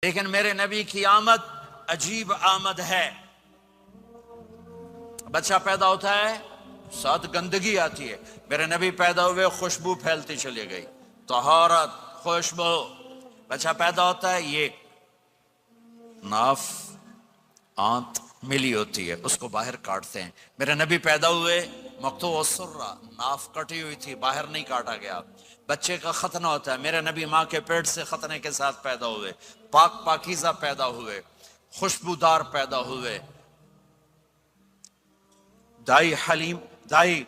لیکن میرے نبی کی آمد عجیب آمد ہے۔ بچہ پیدا ہوتا ہے، ساتھ گندگی آتی ہے۔ میرے نبی پیدا ہوئے، خوشبو پھیلتی چلی گئی، طہارت، خوشبو۔ بچہ پیدا ہوتا ہے، یہ ناف آنت ملی ہوتی ہے، اس کو باہر کاٹتے ہیں۔ میرے نبی پیدا ہوئے، مقطوع السرہ، ناف کٹی ہوئی تھی، باہر نہیں کاٹا گیا۔ بچے کا ختنہ ہوتا ہے، میرے نبی ماں کے پیٹ سے ختنے کے ساتھ پیدا ہوئے، پاک پاکیزہ پیدا ہوئے، خوشبودار پیدا ہوئے۔ دائی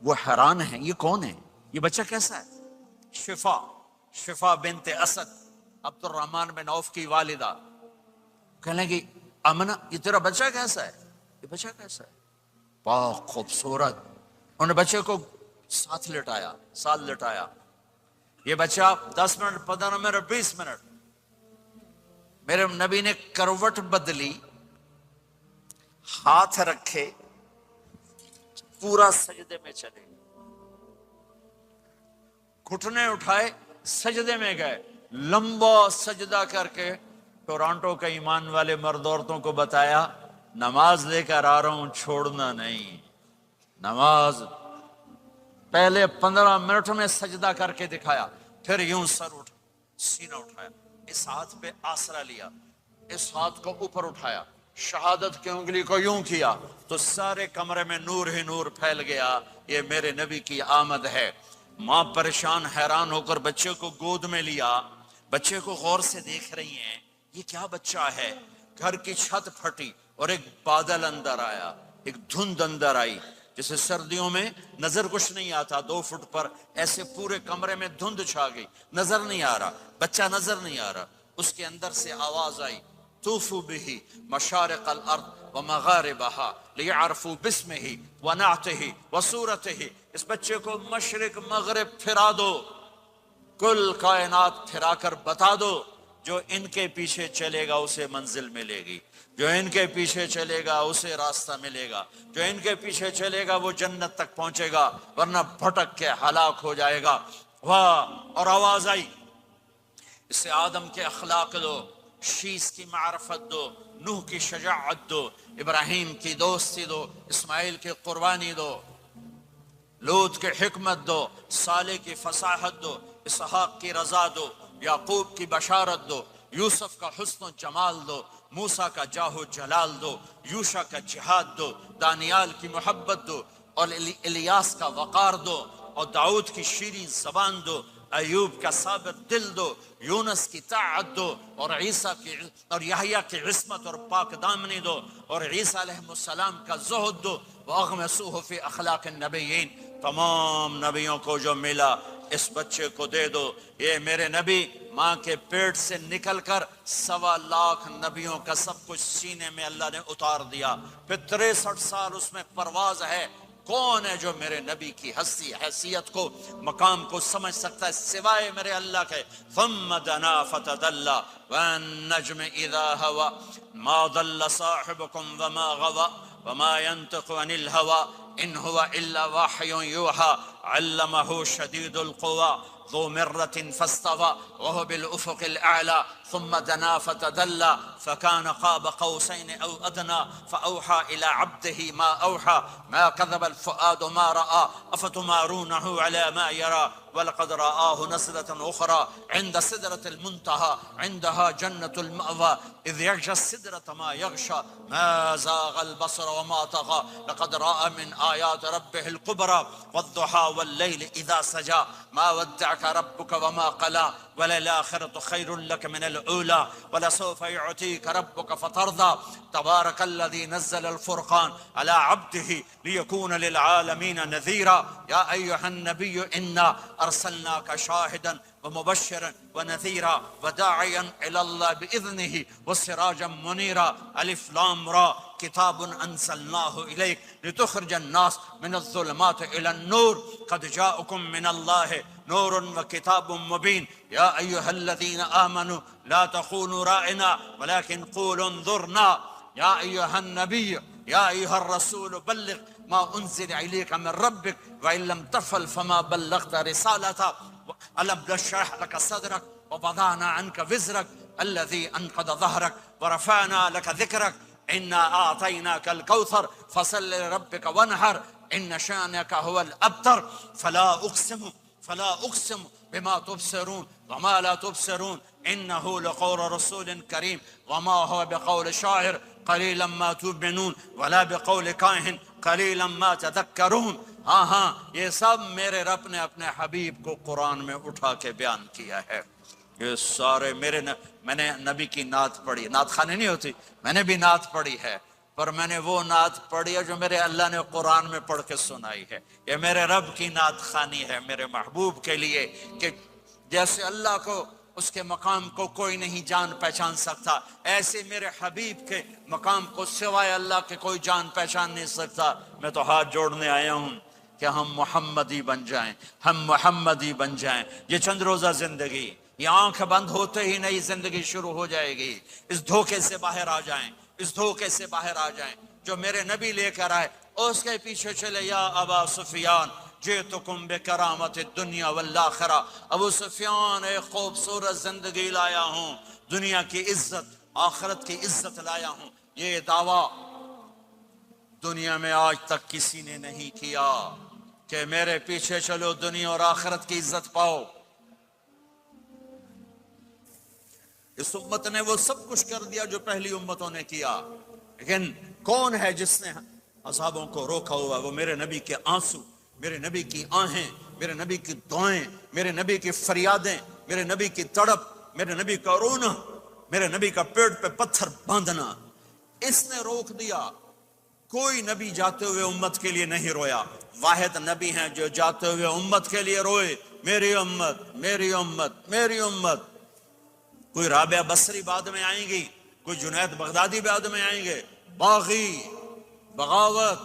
وہ حیران ہیں، یہ کون ہے، یہ بچہ کیسا ہے؟ شفا بنت اسد، عبد الرحمن بن عوف کی والدہ، کہنے لگی امنہ یہ تیرا بچہ کیسا ہے؟ یہ بچہ کیسا ہے؟ پاک خوبصورت۔ انہوں نے بچے کو ساتھ لٹایا۔ یہ بچہ 10 منٹ، 15 منٹ، 20 منٹ، میرے نبی نے کروٹ بدلی، ہاتھ رکھے، پورا سجدے میں چلے، گھٹنے اٹھائے، سجدے میں گئے، لمبا سجدہ کر کے ٹورانٹو کے ایمان والے مرد عورتوں کو بتایا نماز لے کر آ رہا ہوں، چھوڑنا نہیں۔ نماز پہلے 15 منٹ میں سجدہ کر کے دکھایا، پھر یوں سینہ اٹھایا، اس ہاتھ پہ آسرا لیا، اس ہاتھ کو اوپر اٹھایا، شہادت کی انگلی کو یوں کیا تو سارے کمرے میں نور ہی نور پھیل گیا۔ یہ میرے نبی کی آمد ہے۔ ماں پریشان حیران ہو کر بچے کو گود میں لیا، بچے کو غور سے دیکھ رہی ہیں، یہ کیا بچہ ہے؟ گھر کی چھت پھٹی اور ایک بادل اندر آیا، ایک دھند اندر آئی، جیسے سردیوں میں نظر کچھ نہیں آتا 2 فٹ پر، ایسے پورے کمرے میں دھند چھا گئی، نظر نہیں آ رہا، بچہ نظر نہیں آ رہا۔ اس کے اندر سے آواز آئی طوفوا به مشارق الارض ومغاربها لیعرفوا باسمه ونعته وصورته۔ اس بچے کو مشرق مغرب پھرا دو، کل کائنات پھرا کر بتا دو، جو ان کے پیچھے چلے گا اسے منزل ملے گی، جو ان کے پیچھے چلے گا اسے راستہ ملے گا، جو ان کے پیچھے چلے گا وہ جنت تک پہنچے گا، ورنہ بھٹک کے ہلاک ہو جائے گا۔ واہ! اور آواز آئی اسے آدم کے اخلاق دو، شیس کی معرفت دو، نوح کی شجاعت دو، ابراہیم کی دوستی دو، اسماعیل کی قربانی دو، لوط کی حکمت دو، صالح کی فصاحت دو، اسحاق کی رضا دو، یعقوب کی بشارت دو، یوسف کا حسن و جمال دو، موسیٰ کا جاہ و جلال دو، یوشع کا جہاد دو، دانیال کی محبت دو، اور الیاس کا وقار دو، اور داؤد کی شیریں زبان دو، ایوب کا ثابت دل دو، یونس کی طاعت دو، اور عیسیٰ کی اور یحییٰ کی عصمت اور پاک دامنی دو، اور عیسیٰ علیہ السلام کا زہد دو، وَأَغْمِسُوهُ فِي أَخْلَاقِ النَّبِيِّينَ۔ تمام نبیوں کو جو ملا اس بچے کو دے دو۔ یہ میرے نبی ماں کے پیٹ سے نکل کر 1.25 لاکھ نبیوں کا سب کچھ سینے میں اللہ نے اتار دیا، پھر 63 سال اس میں پرواز ہے۔ کون ہے جو میرے نبی کی ہستی، حیثیت کو، مقام کو سمجھ سکتا ہے سوائے میرے اللہ کے؟ ثم دنا فتدلى والنجم اذا هوى ما ضل صاحبكم وما غوى وما ينطق عن الهوى ان هو الا وحي يوحى علمه شديد القوى ذو مرة فاستوى وهو بالأفق الأعلى ثم دنا فتدلى فكان قاب قوسين أو أدنى فأوحى إلى عبده ما أوحى ما كذب الفؤاد ما رأى أفتمارونه على ما يرى ولقد رآه نزلة أخرى عند سدرة المنتهى عندها جنة المأوى إذ يغشى السدرة ما يغشى ما زاغ البصر وما طغى لقد رأى من آيات ربه الكبرى والضحى والليل إذا سجى ما ودعك ربك وما قلى وللآخرة خير لك من الأولى ولسوف يعطيك ربك فترضى تبارك الذي نزل الفرقان على عبده ليكون للعالمين نذيرا يا أيها النبي إنا أرسلناك شاهدا ومبشرا ونذيرا وداعيا إلى الله بإذنه وسراجا منيرا ألف لام را كتاب أنزلناه إليك لتخرج الناس من الظلمات إلى النور قد جاءكم من الله نور وكتاب مبين يا أيها الذين آمنوا لا تخونوا رائنا ولكن قولوا انظرنا يا أيها النبي يا أيها الرسول بلغ ما أنزل إليك من ربك وإن لم تفعل فما بلغت رسالته ألم نشرح لك صدرك وَوَضَعْنَا عَنْكَ وِزْرَكَ الَّذِي أَنْقَضَ ظَهْرَكَ وَرَفَعْنَا لَكَ ذِكْرَكَ إِنَّا أَعْطَيْنَاكَ الْكَوْثَرَ فَصَلِّ لِرَبِّكَ وَانْحَرْ إِنَّ شَانِئَكَ هُوَ الْأَبْتَرُ فلا أقسم بما تبصرون وما لا تبصرون إنه لقول رسول كريم وما هو بقول شاعر قليلا ما تؤمنون ولا بقول کاہن قلیلا ما تذکرون. ہاں یہ سب میرے رب نے اپنے حبیب کو قرآن میں اٹھا کے بیان کیا ہے. یہ سارے میں نے نبی کی نعت پڑھی. نعت خانی نہیں ہوتی، میں نے بھی نعت پڑھی ہے، پر میں نے وہ نعت پڑھی ہے جو میرے اللہ نے قرآن میں پڑھ کے سنائی ہے. یہ میرے رب کی نعت خانی ہے میرے محبوب کے لیے، کہ جیسے اللہ کو اس کے مقام کو کوئی نہیں جان پہچان سکتا، ایسے میرے حبیب کے مقام کو سوائے اللہ کے کوئی جان پہچان نہیں سکتا. میں تو ہاتھ جوڑنے آیا ہوں کہ ہم محمدی بن جائیں، ہم محمدی بن جائیں. یہ چند روزہ زندگی، یہ آنکھ بند ہوتے ہی نئی زندگی شروع ہو جائے گی. اس دھوکے سے باہر آ جائیں، اس دھوکے سے باہر آ جائیں جو میرے نبی لے کر آئے، اس کے پیچھے چلے. یا ابا سفیان جئتکم بکرامت الدنیا والآخرہ. ابو سفیان ایک خوبصورت زندگی لایا ہوں، دنیا کی عزت آخرت کی عزت لایا ہوں. یہ دعویٰ دنیا میں آج تک کسی نے نہیں کیا کہ میرے پیچھے چلو دنیا اور آخرت کی عزت پاؤ. اس امت نے وہ سب کچھ کر دیا جو پہلی امتوں نے کیا، لیکن کون ہے جس نے اصحابوں کو روکا ہوا؟ وہ میرے نبی کے آنسو، میرے نبی کی آہیں، میرے نبی کی دعائیں، میرے نبی کی فریادیں، میرے نبی کی تڑپ، میرے نبی کا رونا، میرے نبی کا پیٹ پہ پتھر باندھنا. اس نے روک دیا. کوئی نبی جاتے ہوئے امت کے لیے نہیں رویا. واحد نبی ہیں جو جاتے ہوئے امت کے لیے روئے، میری امت میری امت میری امت. کوئی رابعہ بصری بعد میں آئیں گی، کوئی جنید بغدادی بعد میں آئیں گے، باغی بغاوت،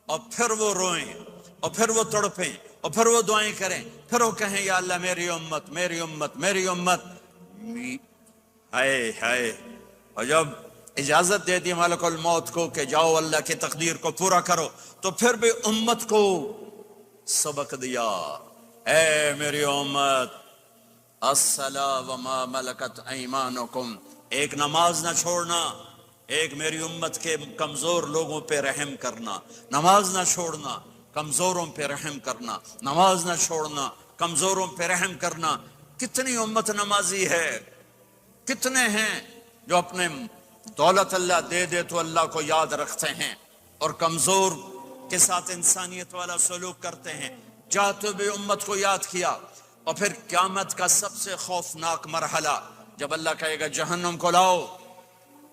اور پھر وہ روئیں اور پھر وہ تڑپیں اور پھر وہ دعائیں کریں، پھر وہ کہیں یا اللہ میری امت میری امت میری امت. ہائے ہائے. اور جب اجازت دے دی ملک الموت کو کہ جاؤ اللہ کی تقدیر کو پورا کرو، تو پھر بھی امت کو سبق دیا، اے میری امت الصلاۃ وما ملکت ایمانکم. ایک نماز نہ چھوڑنا، ایک میری امت کے کمزور لوگوں پہ رحم کرنا. نماز نہ چھوڑنا، کمزوروں پہ رحم کرنا. نماز نہ چھوڑنا، کمزوروں پہ رحم کرنا. کتنی امت نمازی ہے، کتنے ہیں جو اپنے دولت اللہ دے دے تو اللہ کو یاد رکھتے ہیں اور کمزور کے ساتھ انسانیت والا سلوک کرتے ہیں. جاتے ہوئے امت کو یاد کیا. اور پھر قیامت کا سب سے خوفناک مرحلہ جب اللہ کہے گا جہنم کو لاؤ،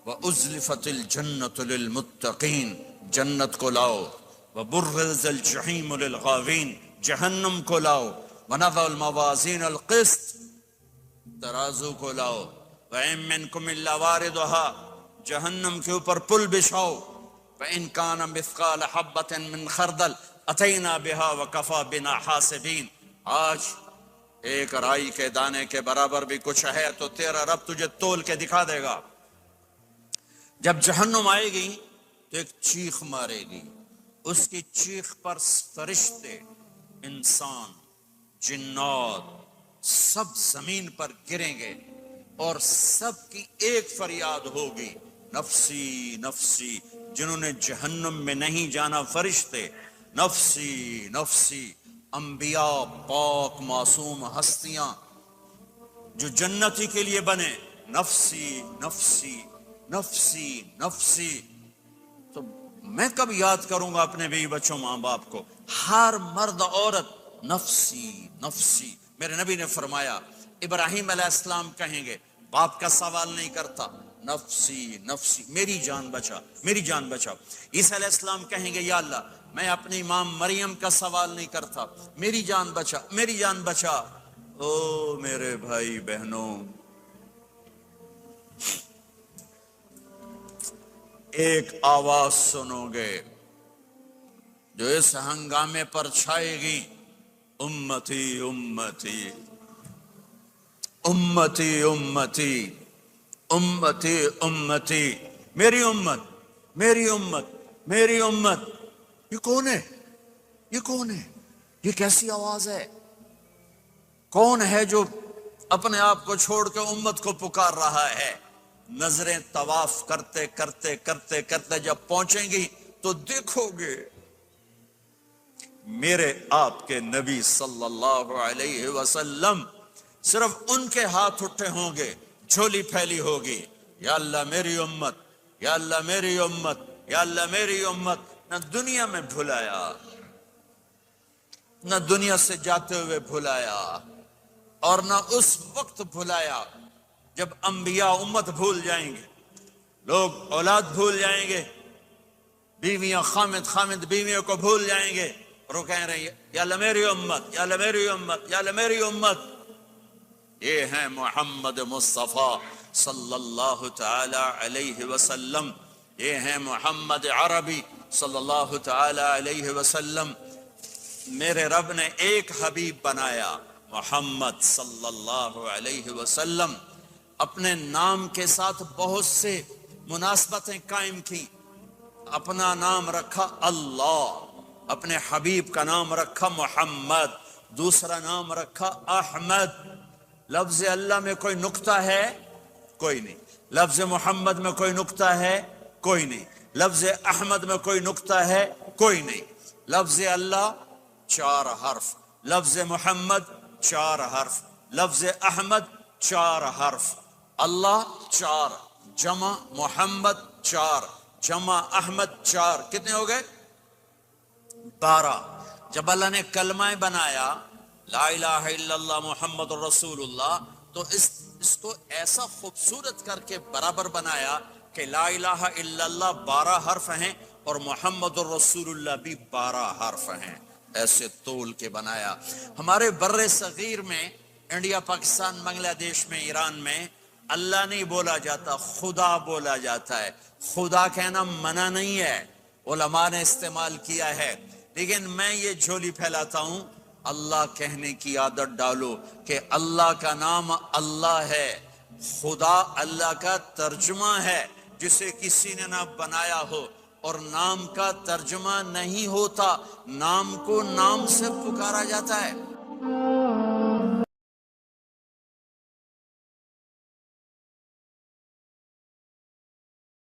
وَأُزْلِفَتِ الْجَنَّةُ لِلْمُتَّقِينَ، جنت کو لاؤ، وَبُرِّزَ الْجَحِيمُ لِلْغَاوِينَ، جہنم کو لاؤ، وَنَضَعُ الْمَوَازِينَ الْقِسْطَ، ترازو کو لاؤ، وَإِن مِّنكُمْ إِلَّا وَارِدُهَا، جہنم کے اوپر پل بچھاؤ، وَإِن كَانَ مِثْقَالَ حَبَّةٍ مِّنْ خَرْدَلٍ أَتَيْنَا بِهَا وَكَفَى بِنَا حَاسِبِينَ. آج ایک رائی کے دانے کے برابر بھی کچھ ہے تو تیرا رب تجھے تول کے دکھا دے گا. جب جہنم آئے گی تو ایک چیخ مارے گی، اس کی چیخ پر فرشتے، انسان، جنات سب زمین پر گریں گے اور سب کی ایک فریاد ہوگی، نفسی نفسی. جنہوں نے جہنم میں نہیں جانا فرشتے، نفسی نفسی. انبیاء پاک معصوم ہستیاں جو جنتی کے لیے بنے، نفسی نفسی نفسی نفسی. تو میں کب یاد کروں گا اپنے بیوی بچوں ماں باپ کو؟ ہر مرد عورت نفسی نفسی. میرے نبی نے فرمایا ابراہیم علیہ السلام کہیں گے، باپ کا سوال نہیں کرتا، نفسی نفسی، میری جان بچا میری جان بچا. عیسیٰ علیہ السلام کہیں گے یا اللہ میں اپنی ماں مریم کا سوال نہیں کرتا، میری جان بچا میری جان بچا. او میرے بھائی بہنوں، ایک آواز سنو گے جو اس ہنگامے پر چھائے گی، امتی امتی امتی امتی امتی امتی. میری امت میری امت میری امت. یہ کون ہے؟ یہ کون ہے؟ یہ کیسی آواز ہے؟ کون ہے جو اپنے آپ کو چھوڑ کے امت کو پکار رہا ہے۔ نظریں طواف کرتے کرتے کرتے کرتے جب پہنچیں گی تو دیکھو گے میرے آپ کے نبی صلی اللہ علیہ وسلم، صرف ان کے ہاتھ اٹھے ہوں گے، جھولی پھیلی ہوگی، یا اللہ میری امت، یا اللہ میری امت، یا اللہ میری امت۔ نہ دنیا میں بھلایا، نہ دنیا سے جاتے ہوئے بھلایا، اور نہ اس وقت بھلایا جب انبیاء امت بھول جائیں گے، لوگ اولاد بھول جائیں گے، بیویاں خامد بیویوں کو بھول جائیں گے، اور وہ کہہ رہے ہیں یا اللہ میری امت، یا اللہ میری امت، یا اللہ میری امت۔ یہ ہیں محمد مصطفیٰ صلی اللہ تعالی علیہ وسلم، یہ ہیں محمد عربی صلی اللہ تعالی علیہ وسلم۔ میرے رب نے ایک حبیب بنایا، محمد صلی اللہ علیہ وسلم۔ اپنے نام کے ساتھ بہت سے مناسبتیں قائم کی۔ اپنا نام رکھا اللہ، اپنے حبیب کا نام رکھا محمد، دوسرا نام رکھا احمد۔ لفظ اللہ میں کوئی نقطہ ہے؟ کوئی نہیں۔ لفظ محمد میں کوئی نقطہ ہے؟ کوئی نہیں۔ لفظ احمد میں کوئی نقطہ ہے؟ کوئی نہیں۔ لفظ اللہ 4 حرف، لفظ محمد 4 حرف، لفظ احمد 4 حرف۔ اللہ 4، جمع محمد 4، جمع احمد 4، کتنے ہو گئے؟ 12۔ جب اللہ نے کلمہ بنایا لا الہ الا اللہ محمد رسول اللہ، تو اس کو ایسا خوبصورت کر کے برابر بنایا کہ لا الہ الا اللہ 12 حرف ہیں اور محمد الرسول اللہ بھی 12 حرف ہیں، ایسے تول کے بنایا۔ ہمارے بر صغیر میں، انڈیا، پاکستان، بنگلہ دیش میں، ایران میں اللہ نہیں بولا جاتا، خدا بولا جاتا ہے۔ خدا کہنا منع نہیں ہے، علماء نے استعمال کیا ہے، لیکن میں یہ جھولی پھیلاتا ہوں، اللہ کہنے کی عادت ڈالو کہ اللہ کا نام اللہ ہے، خدا اللہ کا ترجمہ ہے جسے کسی نے نہ بنایا ہو، اور نام کا ترجمہ نہیں ہوتا، نام کو نام سے پکارا جاتا ہے۔